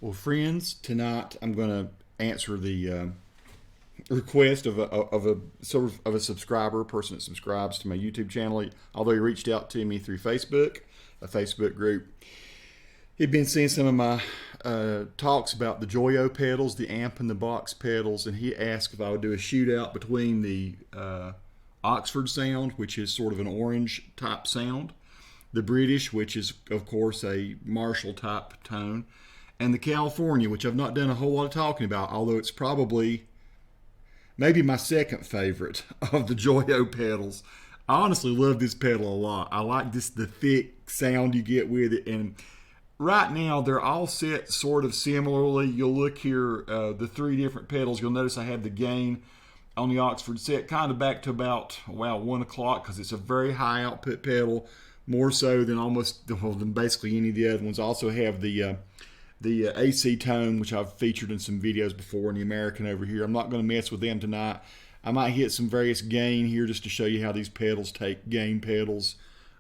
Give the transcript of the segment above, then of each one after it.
Well, friends, tonight I'm going to answer the request of a subscriber, a person that subscribes to my YouTube channel. Although he reached out to me through Facebook, a Facebook group. He'd been seeing some of my talks about the JOYO pedals, the amp and the box pedals, and he asked if I would do a shootout between the Oxford sound, which is sort of an orange type sound, the British, which is of course a Marshall type tone, and the California, which I've not done a whole lot of talking about, although it's probably maybe my second favorite of the JOYO pedals. I honestly love this pedal a lot. I like the thick sound you get with it, and right now they're all set sort of similarly. You'll look here, the three different pedals. You'll notice I have the gain on the Oxford set kind of back to about 1 o'clock because it's a very high output pedal, more so than basically any of the other ones. I also have the AC tone, which I've featured in some videos before, and the American over here. I'm not going to mess with them tonight. I might hit some various gain here just to show you how these pedals take gain pedals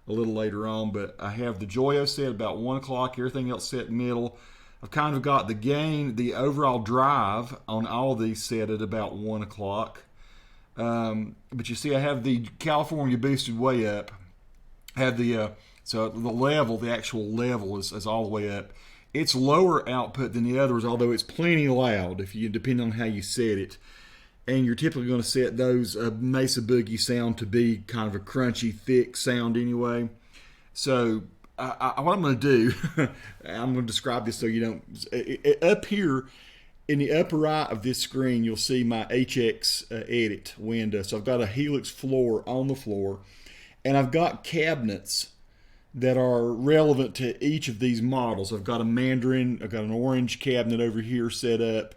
a little later on. But I have the JOYO set about 1 o'clock, everything else set middle. I've kind of got the gain, the overall drive on all of these set at about 1 o'clock. But you see I have the California boosted way up. Have the so the level, the actual level is all the way up. It's lower output than the others, although it's plenty loud if you depending on how you set it. And you're typically going to set those Mesa Boogie sound to be kind of a crunchy, thick sound anyway. So what I'm going to do, I'm going to describe this so you don't. Up here in the upper right of this screen, you'll see my HX edit window. So I've got a Helix floor on the floor, and I've got cabinets that are relevant to each of these models. I've got a Mandarin, I've got an orange cabinet over here set up.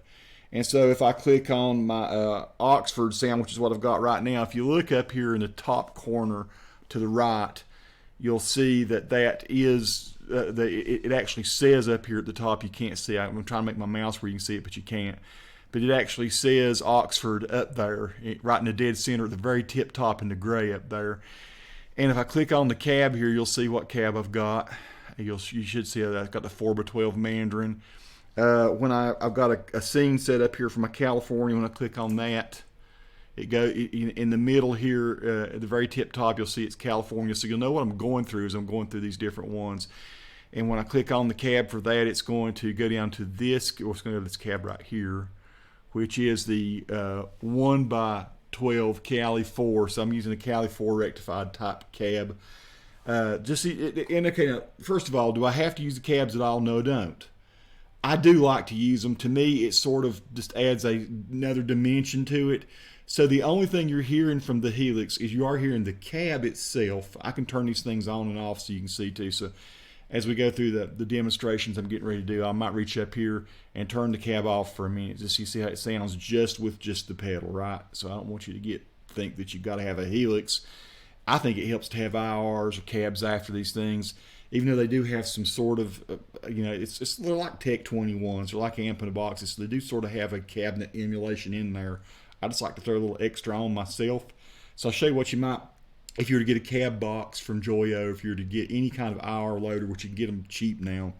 And so if I click on my Oxford sound, which is what I've got right now, if you look up here in the top corner to the right, you'll see that is, it actually says up here at the top, you can't see, I'm trying to make my mouse where you can see it, but you can't. But it actually says Oxford up there, right in the dead center at the very tip top in the gray up there. And if I click on the cab here, you'll see what cab I've got. You should see that I've got the 4x12 Mandarin. When I've got a scene set up here for my California, when I click on that, it goes in the middle here, at the very tip top, you'll see it's California. So you'll know what I'm going through as I'm going through these different ones. And when I click on the cab for that, it's going to go down to this, or it's going to go to this cab right here, which is the 1x12 Cali 4. So I'm using a Cali 4 rectified type cab. Just indicating, first of all, do I have to use the cabs at all? No, I don't. I do like to use them. To me, it sort of just adds another dimension to it. So the only thing you're hearing from the Helix is you are hearing the cab itself. I can turn these things on and off so you can see too. So as we go through the demonstrations I'm getting ready to do, I might reach up here and turn the cab off for a minute just so you see how it sounds just with just the pedal, right? So I don't want you to think that you've got to have a Helix. I think it helps to have IRs or cabs after these things, even though they do have some sort of, they're like Tech 21s, they're like amp in a box. So they do sort of have a cabinet emulation in there. I just like to throw a little extra on myself. So I'll show you what you might, if you were to get a cab box from JOYO, if you were to get any kind of IR loader, which you can get them cheap now,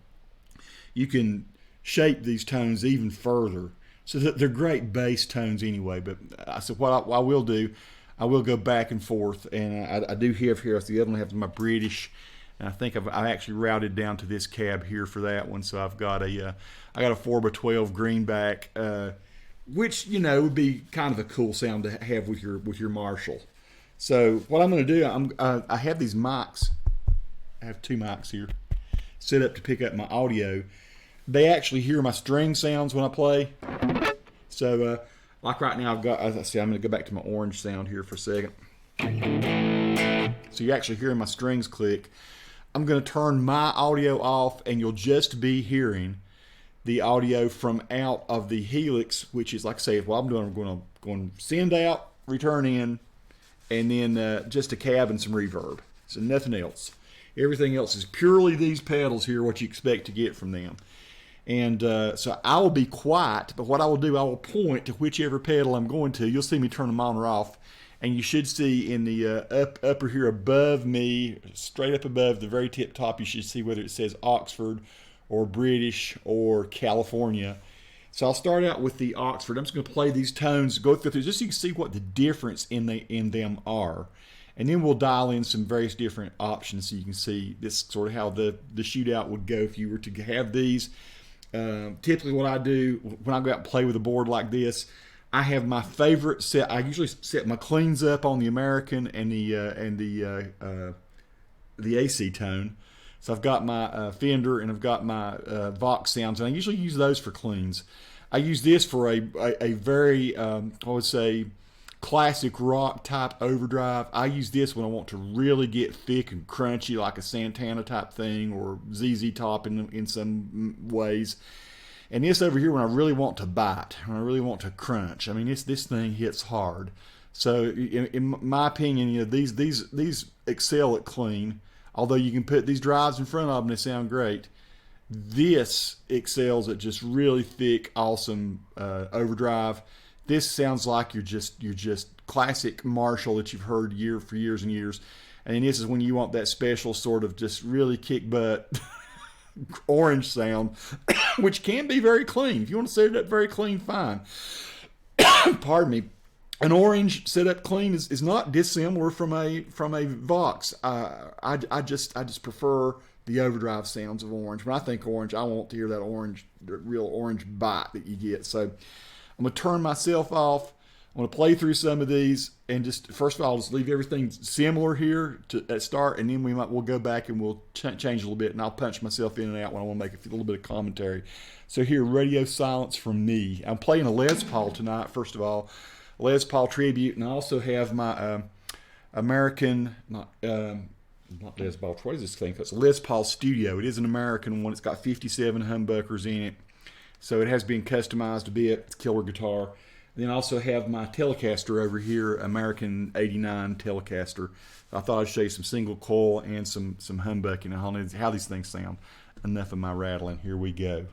you can shape these tones even further. So they're great bass tones anyway. But so what I will do, I will go back and forth, and I do have here, the other one I have my British. And I think I actually routed down to this cab here for that one. So I've got a 4x12 greenback, which would be kind of a cool sound to have with your Marshall. So what I'm going to do, I have these mics. I have two mics here set up to pick up my audio. They actually hear my string sounds when I play. So like right now, as I say, I'm going to go back to my orange sound here for a second. So you're actually hearing my strings click. I'm going to turn my audio off, and you'll just be hearing the audio from out of the Helix, which is, like I say, what I'm doing, I'm going to send out, return in, and then just a cab and some reverb. So nothing else. Everything else is purely these pedals here, what you expect to get from them. And so I will be quiet, but what I will do, I will point to whichever pedal I'm going to. You'll see me turn them on or off. And you should see in the upper here above me, straight up above the very tip top, you should see whether it says Oxford or British or California. So I'll start out with the Oxford. I'm just going to play these tones, go through just so you can see what the difference in them are. And then we'll dial in some various different options so you can see this sort of how the shootout would go if you were to have these. Typically what I do when I go out and play with a board like this, I have my favorite set. I usually set my cleans up on the American and the AC tone. So I've got my Fender and I've got my Vox sounds, and I usually use those for cleans. I use this for a very, I would say, classic rock type overdrive. I use this when I want to really get thick and crunchy, like a Santana type thing, or ZZ Top in some ways. And this over here when I really want to bite, when I really want to crunch. I mean, this thing hits hard. So in my opinion, these excel at clean. Although you can put these drives in front of them, they sound great. This excels at just really thick, awesome overdrive. This sounds like you're just classic Marshall that you've heard for years and years. And this is when you want that special sort of just really kick butt orange sound, which can be very clean. If you want to set it up very clean, fine. Pardon me. An orange set up clean is not dissimilar from a Vox. I just prefer the overdrive sounds of orange. When I think orange, I want to hear that real orange bite that you get. So I'm gonna turn myself off. I'm gonna play through some of these and just first of all just leave everything similar here at start, and then we'll go back and we'll change a little bit, and I'll punch myself in and out when I want to make a little bit of commentary. So here, Radio Silence from me. I'm playing a Les Paul tonight. First of all. Les Paul tribute, and I also have my American, not Les Paul, what is this thing? It's a Les Paul Studio. It is an American one. It's got 57 humbuckers in it, so it has been customized a bit. It's a killer guitar. And then I also have my Telecaster over here, American 89 Telecaster. I thought I'd show you some single coil and some humbucking and how these things sound. Enough of my rattling. Here we go.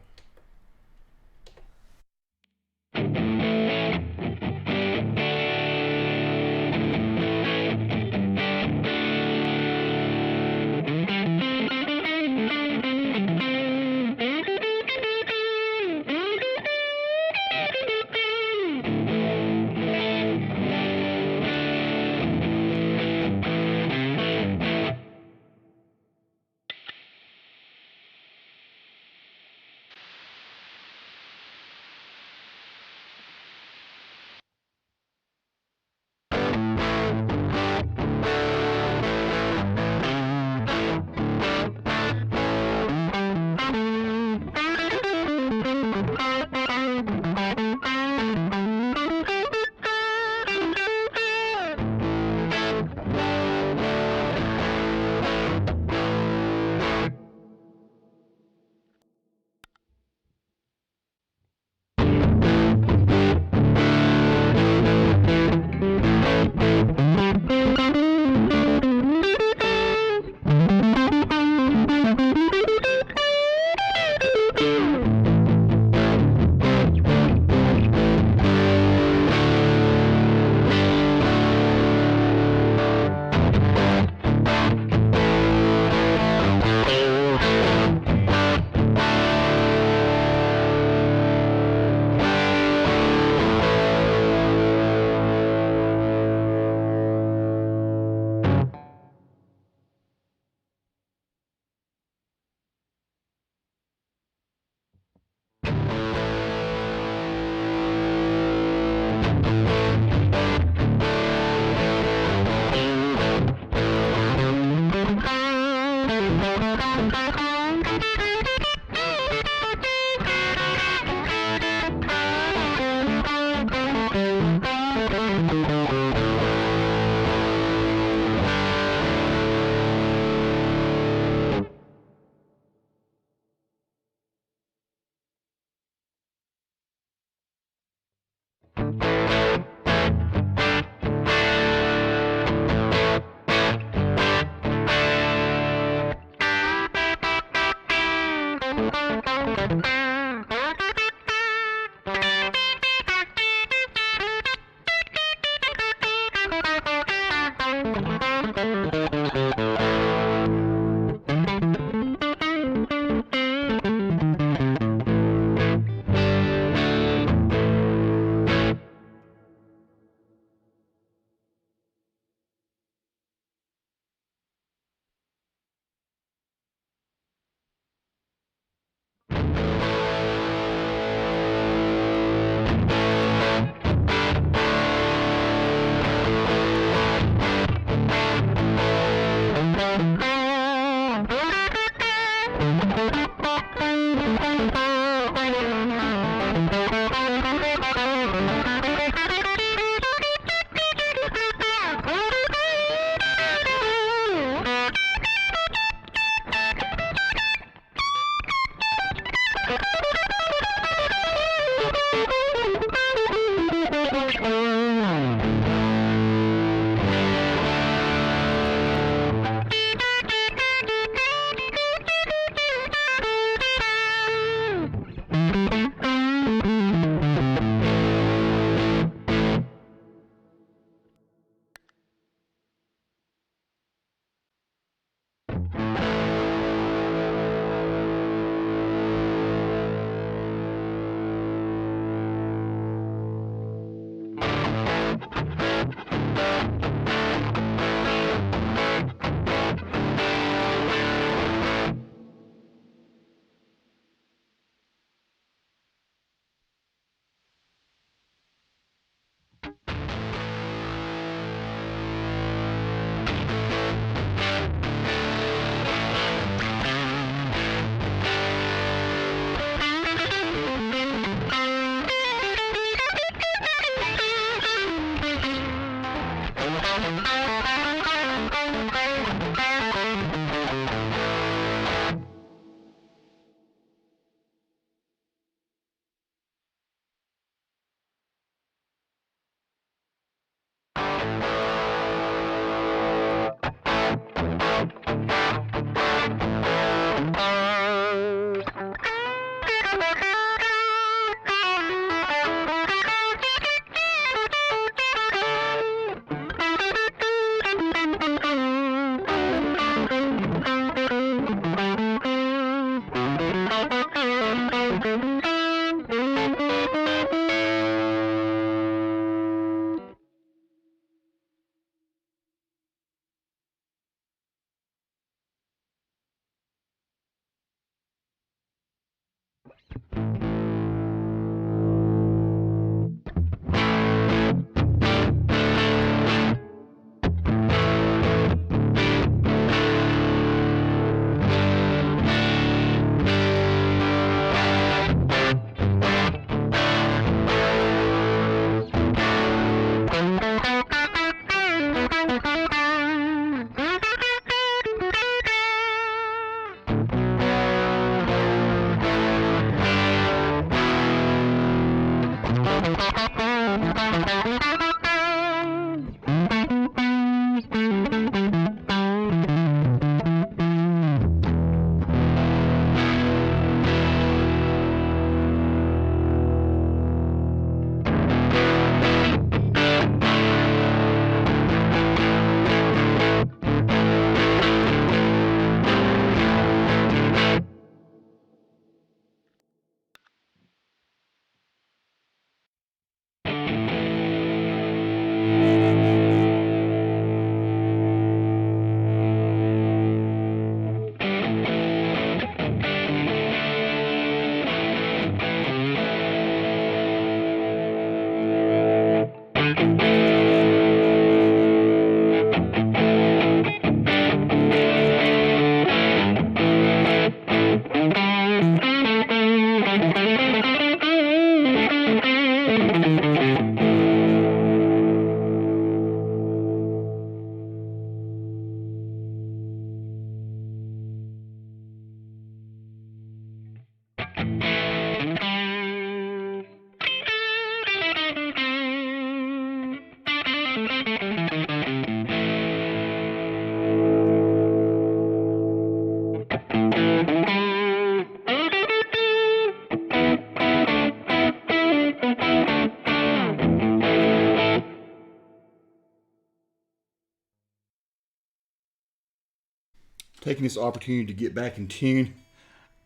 Taking this opportunity to get back in tune.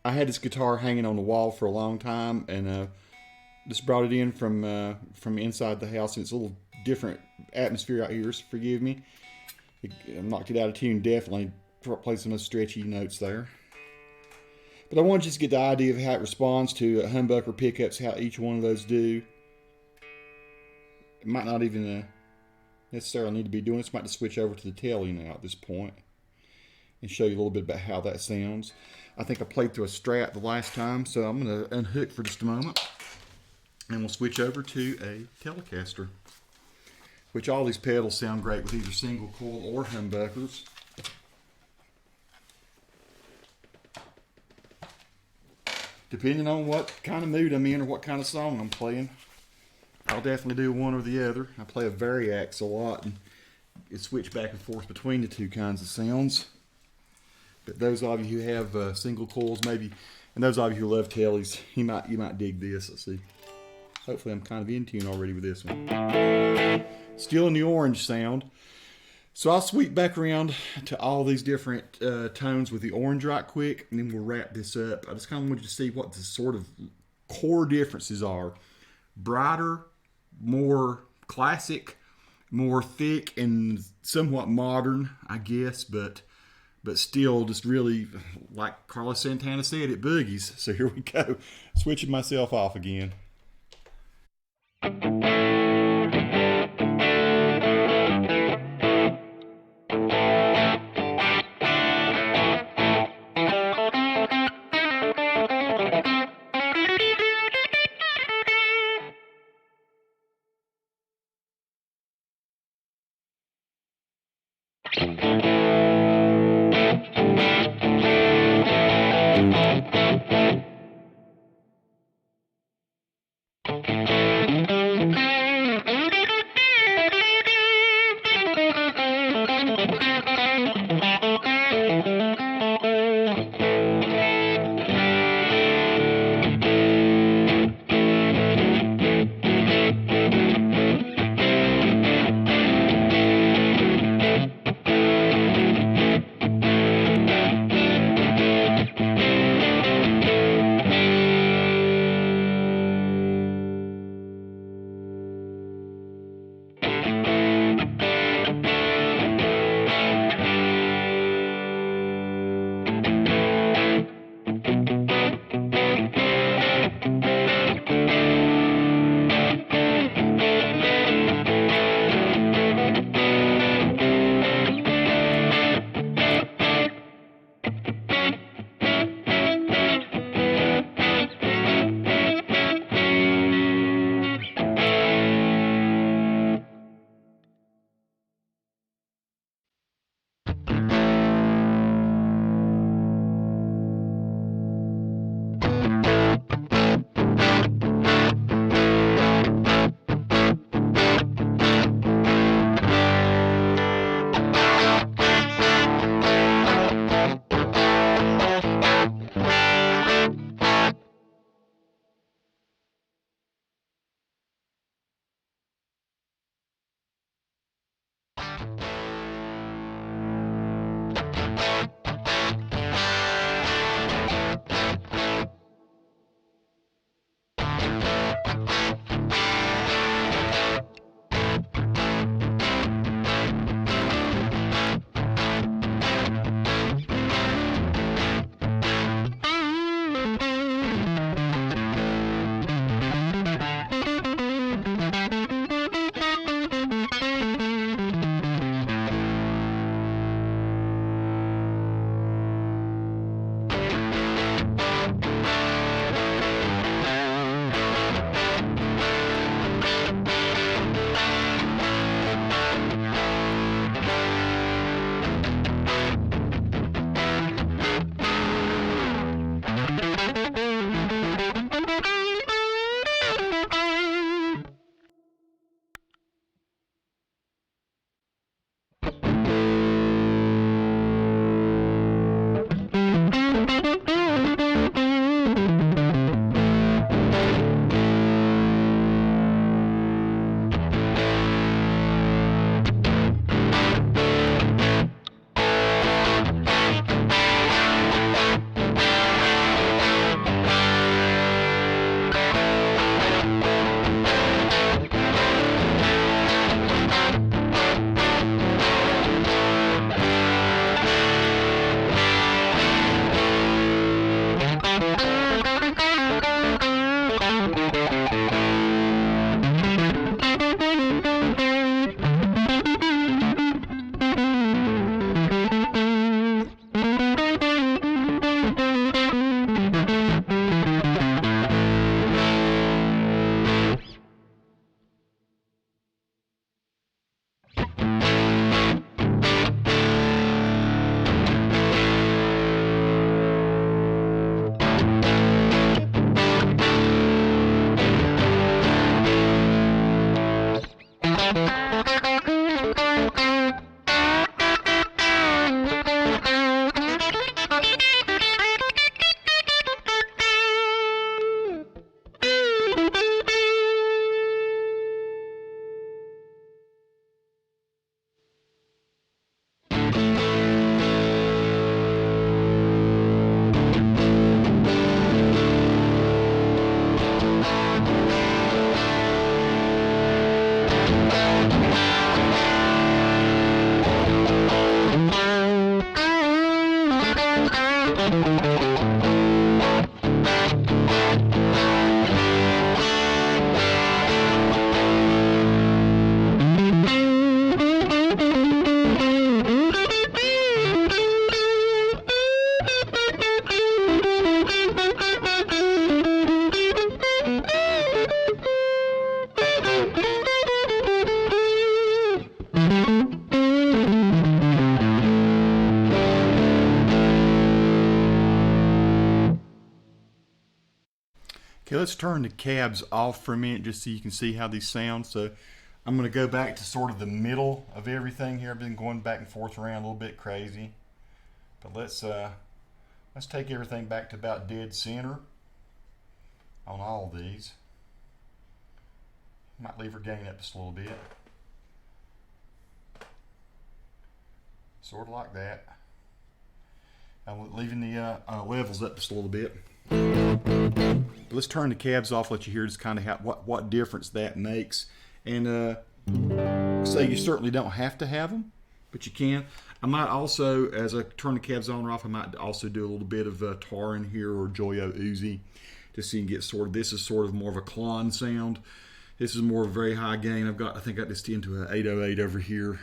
I had this guitar hanging on the wall for a long time, and just brought it in from inside the house, and it's a little different atmosphere out here, so forgive me. I knocked it out of tune, definitely. Played some of those stretchy notes there. But I want to just get the idea of how it responds to humbucker pickups, how each one of those do. It might not even necessarily need to be doing this. Might just switch over to the Tele now at this point and show you a little bit about how that sounds. I think I played through a Strat the last time, so I'm going to unhook for just a moment. And we'll switch over to a Telecaster, which all these pedals sound great with either single coil or humbuckers. depending on what kind of mood I'm in or what kind of song I'm playing, I'll definitely do one or the other. I play a variax a lot and switch back and forth between the two kinds of sounds. But those of you who have single coils, maybe, and those of you who love tellies, you might dig this. Let's see. Hopefully I'm kind of in tune already with this one. Still in the orange sound. So I'll sweep back around to all these different tones with the orange right quick, and then we'll wrap this up. I just kind of want you to see what the sort of core differences are. Brighter, more classic, more thick, and somewhat modern, I guess, but still just really, like Carlos Santana said, it boogies. So here we go. Switching myself off again. Okay, let's turn the cabs off for a minute just so you can see how these sound. So I'm going to go back to sort of the middle of everything here. I've been going back and forth around a little bit crazy. But let's take everything back to about dead center on all of these. Might leave her gain up just a little bit. Sort of like that. I'm leaving the levels up just a little bit. But let's turn the cabs off, let you hear just kind of how, what difference that makes. And say you certainly don't have to have them, but you can. I might also, as I turn the cabs on or off, I might also do a little bit of tar in here or JOYO Uzi, just so you can get sort of, this is sort of more of a clon sound. This is more of a very high gain. I think I got this into an 808 over here.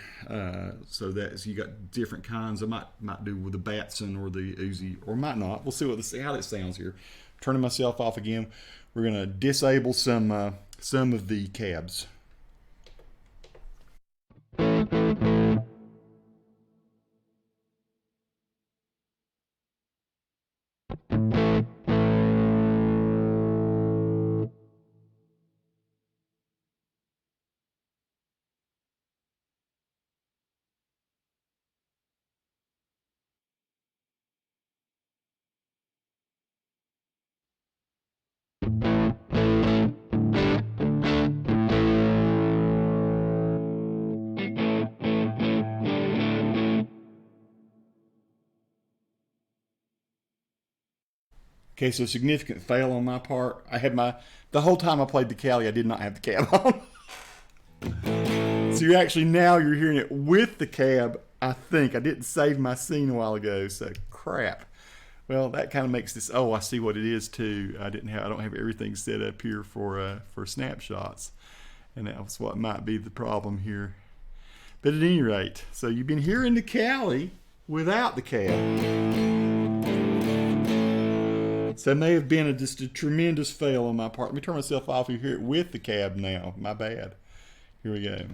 So that's, you got different kinds. I might do with the Batson or the Uzi, or might not. We'll see how that sounds here. Turning myself off again. We're gonna disable some of the cabs. Okay, so significant fail on my part. I had the whole time I played the Cali, I did not have the cab on. So you're hearing it with the cab, I think. I didn't save my scene a while ago, so crap. Well, that kind of makes this, oh, I see what it is too. I don't have everything set up here for snapshots. And that was what might be the problem here. But at any rate, so you've been hearing the Cali without the cab. So it may have been just a tremendous fail on my part. Let me turn myself off. You hear it with the cab now. My bad. Here we go.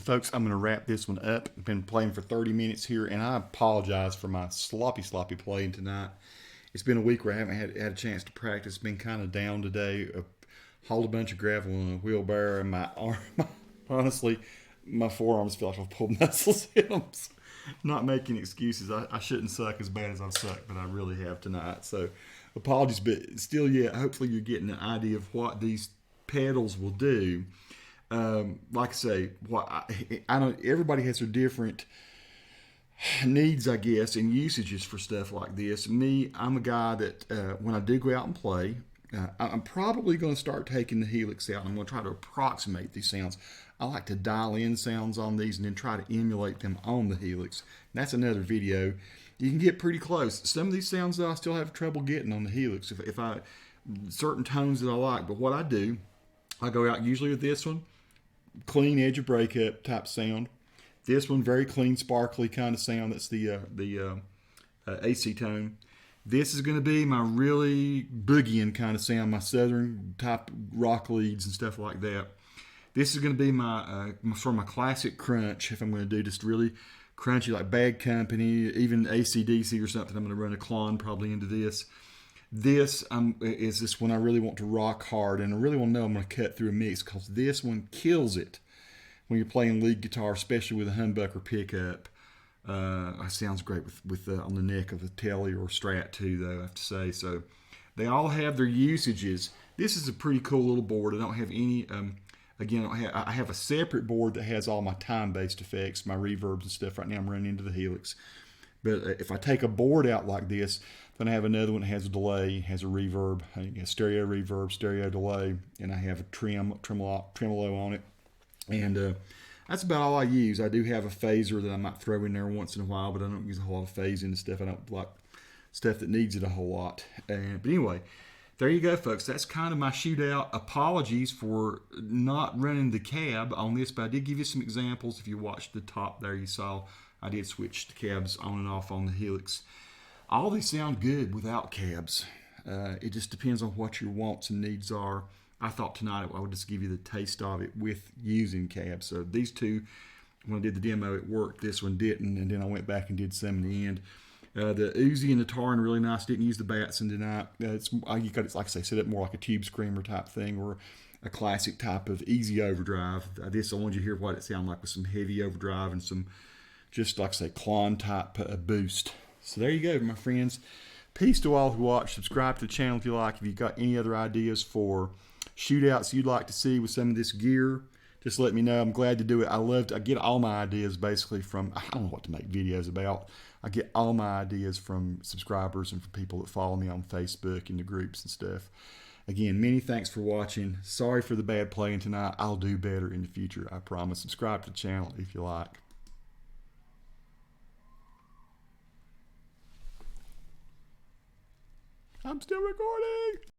folks, I'm going to wrap this one up. I've been playing for 30 minutes here, and I apologize for my sloppy playing tonight. It's been a week where I haven't had a chance to practice. It's been kind of down today. Hauled a bunch of gravel in a wheelbarrow, and my arm, honestly, my forearms feel like I've pulled muscles in them. Not making excuses. I shouldn't suck as bad as I've sucked, but I really have tonight. So apologies, but still, yeah, hopefully you're getting an idea of what these pedals will do. Like I say, I don't. Everybody has their different needs, I guess, and usages for stuff like this. Me, I'm a guy that when I do go out and play, I'm probably going to start taking the helix out. I'm going to try to approximate these sounds. I like to dial in sounds on these and then try to emulate them on the helix. And that's another video. You can get pretty close. Some of these sounds that I still have trouble getting on the helix. If I certain tones that I like, but what I do, I go out usually with this one, clean edge of breakup type sound. This one, very clean, sparkly kind of sound. That's the AC tone. This is going to be my really boogieing kind of sound, my southern type rock leads and stuff like that. This is going to be my sort of my classic crunch. If I'm going to do just really crunchy, like Bad Company, even AC/DC or something, I'm going to run a Klon probably into this. This is this one I really want to rock hard, and I really want to know I'm going to cut through a mix, because this one kills it when you're playing lead guitar, especially with a humbucker pickup. It sounds great with on the neck of the Tele or Strat too, though, I have to say. So they all have their usages. This is a pretty cool little board. I don't have any. Again, I have a separate board that has all my time-based effects, my reverbs and stuff. Right now I'm running into the helix. But if I take a board out like this, then I have another one that has a delay, has a reverb, a stereo reverb, stereo delay, and I have a tremolo on it. And that's about all I use. I do have a phaser that I might throw in there once in a while, but I don't use a whole lot of phasing and stuff. I don't like stuff that needs it a whole lot. But anyway, there you go, folks. That's kind of my shootout. Apologies for not running the cab on this, but I did give you some examples. If you watched the top there, you saw I did switch the cabs on and off on the helix. All these sound good without cabs. It just depends on what your wants and needs are. I thought tonight I would just give you the taste of it with using cabs. So these two, when I did the demo, it worked. This one didn't, and then I went back and did some in the end. The Uzi and the Taran are really nice. Didn't use the Batson tonight. It's like I say, set up more like a tube screamer type thing, or a classic type of easy overdrive. This I want you to hear what it sounds like with some heavy overdrive and some, just like I say, Klon type boost. So there you go, my friends. Peace to all who watch. Subscribe to the channel if you like. If you've got any other ideas for shootouts you'd like to see with some of this gear, just let me know. I'm glad to do it. I get all my ideas basically from, I don't know what to make videos about. I get all my ideas from subscribers and from people that follow me on Facebook and the groups and stuff. Again, many thanks for watching. Sorry for the bad playing tonight. I'll do better in the future, I promise. Subscribe to the channel if you like. I'm still recording.